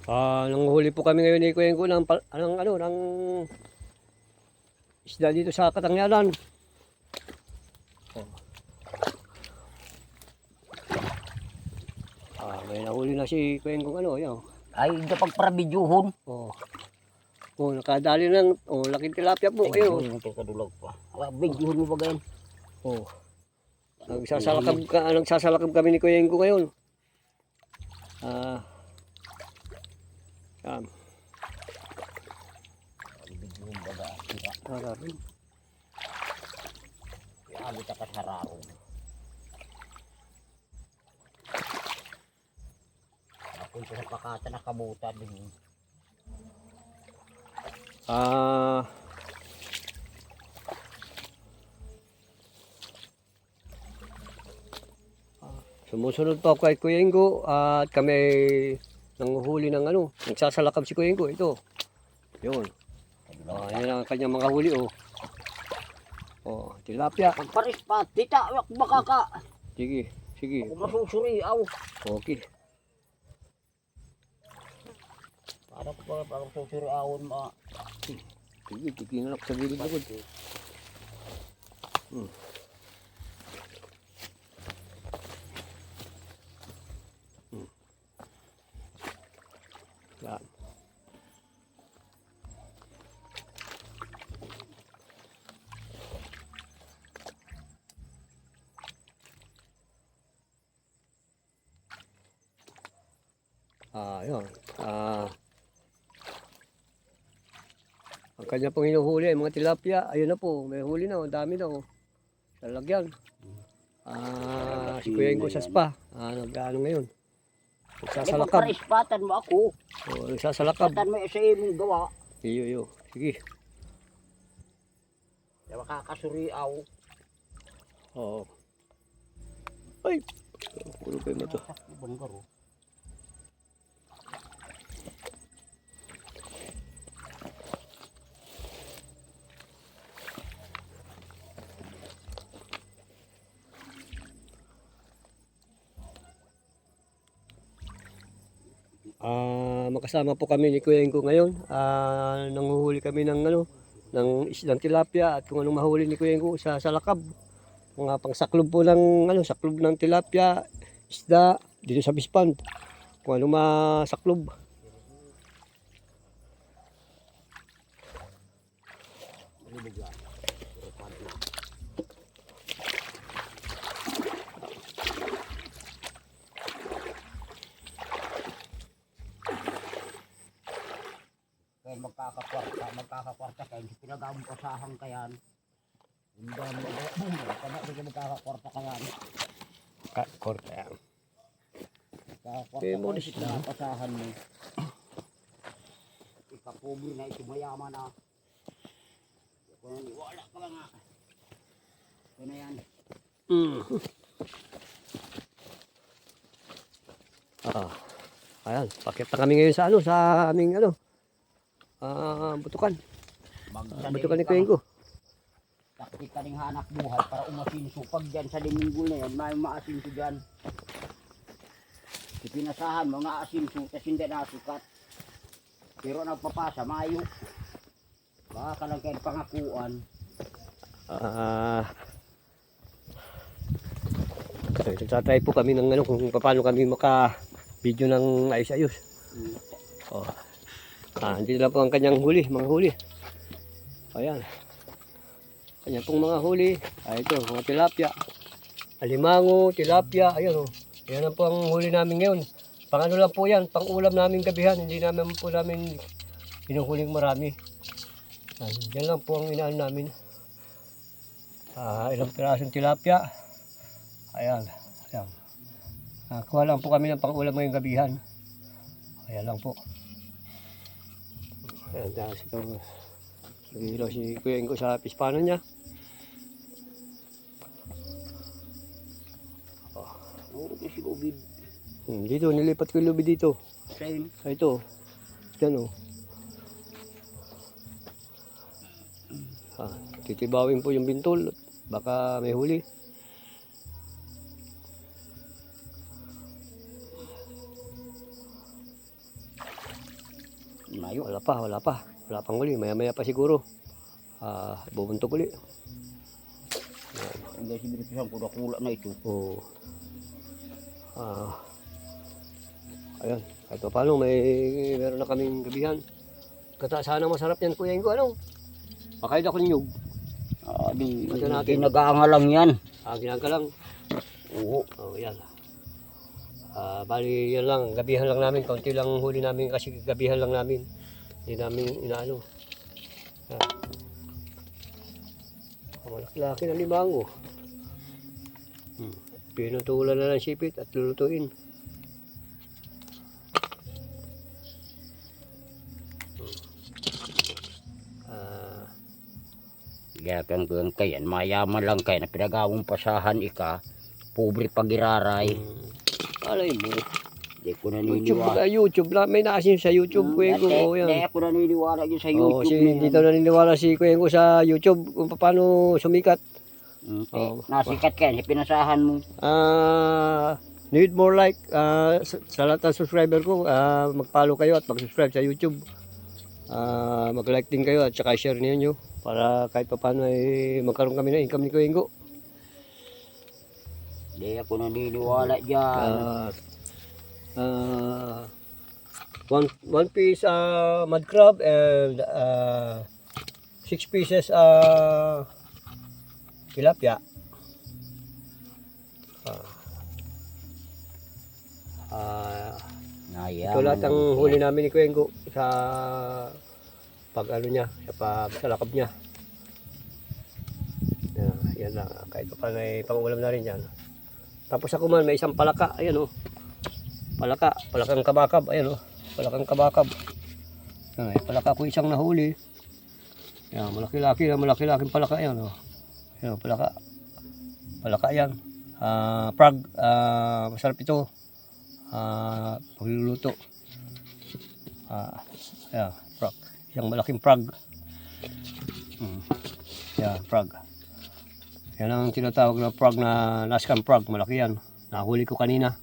Nanguhuli po kami ngayon ni Kuya Ingo ng isda dito sa Katangyalan. Oh. May nahuli na si Kuya Ingo yan. Ay, kapag para bidyuhon. Oh. Oh, nakadali ng laking tilapia po. Ayun. Ay, kadulag pa. Bidyuhon mo ba ganyan? Oh. Nagsasalakab kami ni Kuya Ingo ngayon. Yan. Bidyuhon ba ba? Harapin. Iago ta kasararo. Napunta sa pakata na kabutan din. Sumusunod pa ako kay Kuya Ingo at kami nanguhuli ng nagsasalakab si Kuya Ingo. Ito. Yun. Yan ang kanyang mga huli tilapia. Pagparis pa, tita, baka ka. Sige. Ako masusuri, aw. Okay. Para ko pa, parang susuri awon ma. Sige, titingnan ako sa gilid-gilid. Yan. Yun. Ang kanya pong hinuhuli ay mga tilapia. Ayun na po, may huli na. Ang dami na. Lalagyan. Si Kuya Ingo sa spa. Nag-ano ngayon. Nagsasalakab. Pagparispatan mo ako. Nagsasalakab. Patan mo sa imong gawa. Iyo. Sige. Makakasuri aw. Oo. Ay! Puro kayo mo ito. Banggaro. Makasama po kami ni Kuya Ingo ngayon. Nanguhuli kami ng isdang tilapia at kung anong mahuli ni Kuya Ingo sa salakab. Mga pangsaklob po ng saklob ng tilapia, isda dito sa Bispan. Kung anong masaklob. Kaya magkakakwarta kaya hindi pinagawang pasahan kayan. Hindi mo kaya hindi magkakakwarta kayan. Korte yan. Magkakakwarta kayan, pasahan mo. Ikapobre na ito, mayaman na. Wala ka ba nga. Ito na yan. Ayan, pakita kami ngayon sa aming butukan. Butukan ni Kuya Ingo. Taktik ka rin hanap buhay para umasinso. Pag dyan sa Domingo na yan, may maasinso dyan. Ipinasahan mga asinso, tas hindi nasukat. Pero nagpapasa, mayo. Baka ka lang kayo pangakuan. Nagtatry po kami ng kung paano kami maka-video ng ayos-ayos. Dito na po ang kanyang huli, mga huli. Ayan. Kanya pong mga huli. Ito, mga tilapia. Alimango, tilapia. Ayan Ayan na po ang huli namin ngayon. Pang lang po yan, pang ulam namin gabihan. Hindi namin po namin hinuhuling marami. Yan lang po ang inaan namin. Ilang pirasong tilapia. Ayan. Kuha lang po kami ng pang ulam ngayong gabihan. Ayan lang po. Ayan, dahil itong naghihilaw si Kuya Ingo sa pispano niya. Dito, nilipat ko yung lubi dito. Ito. Diyan titibawin po yung bintol. Baka may huli. Layo. Wala pa. Wala pang huli. Maya-maya pa siguro. Bubuntok uli. Hindi si Binipisan, kula na ito. Oo. Ayan. Kahit pa paano, meron na kaming gabihan. Sana masarap yan, Kuya Ingo. Ano? Pakain ako ninyog. Ito natin. Ginagaanga lang yan. Ginagawa lang. Oo. Yan. Bali yan lang, gabihan lang namin, kaunti lang huli namin kasi gabihan lang namin. Hindi namin inaano. Malaki-laki na limango. Pinutulan na ng sipit at lulutuin. Kaya kang kayan, mayaman lang kayo na pinagawang pasahan ika, pobre pagiraray. Alay mo. Hindi ko naniniwala. YouTube lang, may nakasin sa YouTube, Kuya Ingo. Hindi ako naniniwala yun sa YouTube. Dito naniniwala si Kuya Ingo sa YouTube kung paano sumikat. Nasikat kayo, pinasahan mo. Need more like, sa lahat ng subscriber ko, mag-follow kayo at mag-subscribe sa YouTube. Mag-like din kayo at saka share niyo para kahit pa paano ay magkaroon kami ng income ni Kuya Ingo. Hindi ako naniniwala dyan. One piece mud crab and 6 pieces tilapia. Ito lahat ang huli namin ni Kuya Ingo sa pag ano niya, sa lakab niya. Yan lang, kahit pa may pangulam na rin yan. Tapos ako man, may isang palaka, ayan o. Palakang kabakab, ayan o. Palakang kabakab. Yan, palaka ko isang nahuli. Yan, malaki-laking palaka yan o. Yan, palaka. Palaka yan. Prag, masarap ito. Pagluluto. Yan, prag. Isang malaking prag. Yan, prag. Yan ang tinatawag na prag na Nascan prag. Malaki yan. Nahuli ko kanina.